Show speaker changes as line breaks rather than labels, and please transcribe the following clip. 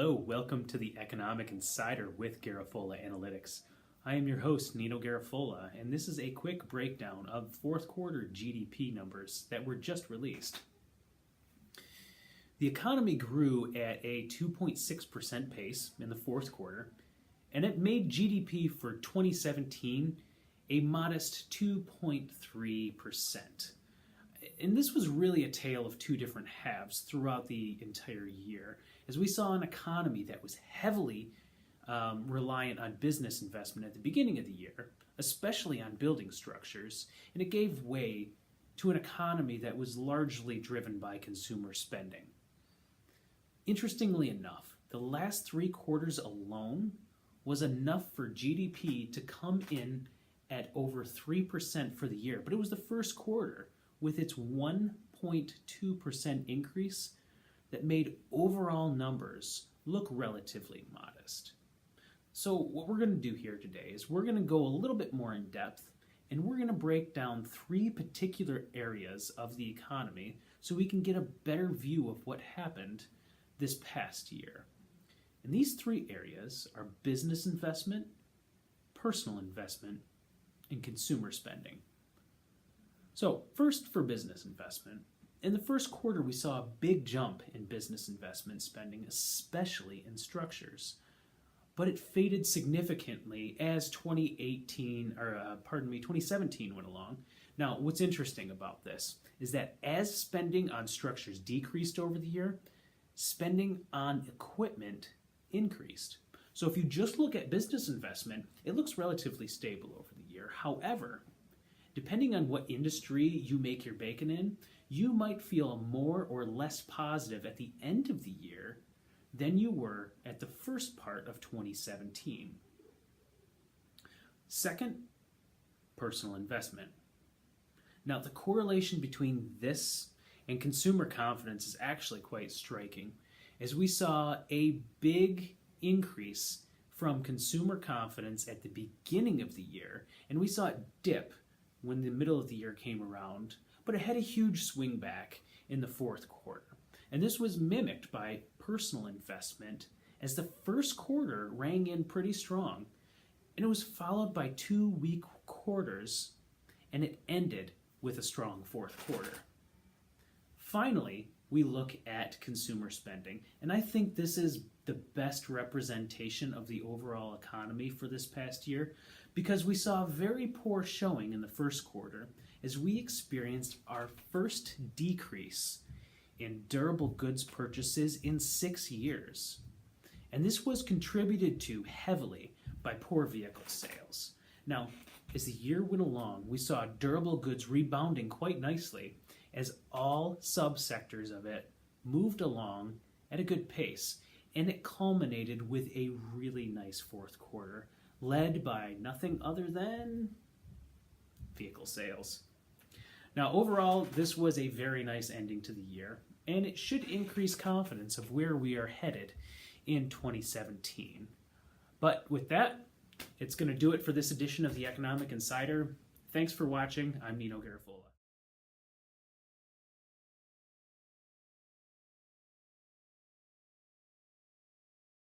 Hello, welcome to the Economic Insider with Garofola Analytics. I am your host, Nino Garofola, and this is a quick breakdown of fourth quarter GDP numbers that were just released. The economy grew at a 2.6% pace in the fourth quarter, and it made GDP for 2017 a modest 2.3%. And this was really a tale of two different halves throughout the entire year, as we saw an economy that was heavily reliant on business investment at the beginning of the year, especially on building structures, and it gave way to an economy that was largely driven by consumer spending. Interestingly enough, the last 3 quarters alone was enough for GDP to come in at over 3% for the year, but it was the first quarter with its 1.2% increase that made overall numbers look relatively modest. So what we're going to do here today is we're going to go a little bit more in depth, and we're going to break down 3 particular areas of the economy so we can get a better view of what happened this past year. And these 3 areas are business investment, personal investment, and consumer spending. So first, for business investment. In the first quarter, we saw a big jump in business investment spending, especially in structures. But it faded significantly as 2017 went along. Now, what's interesting about this is that as spending on structures decreased over the year, spending on equipment increased. So if you just look at business investment, it looks relatively stable over the year. However, depending on what industry you make your bacon in, you might feel more or less positive at the end of the year than you were at the first part of 2017. Second, personal investment. Now, the correlation between this and consumer confidence is actually quite striking, as we saw a big increase from consumer confidence at the beginning of the year, and we saw it dip when the middle of the year came around, but it had a huge swing back in the fourth quarter. And this was mimicked by personal investment, as the first quarter rang in pretty strong, and it was followed by 2 weak quarters, and it ended with a strong fourth quarter. Finally, we look at consumer spending, and I think this is the best representation of the overall economy for this past year, because we saw a very poor showing in the first quarter as we experienced our first decrease in durable goods purchases in 6 years. And this was contributed to heavily by poor vehicle sales. Now, as the year went along, we saw durable goods rebounding quite nicely as all subsectors of it moved along at a good pace, and it culminated with a really nice fourth quarter, led by nothing other than vehicle sales. Now, overall, this was a very nice ending to the year, and it should increase confidence of where we are headed in 2017. But with that, it's going to do it for this edition of the Economic Insider. Thanks for watching. I'm Nino Garofola.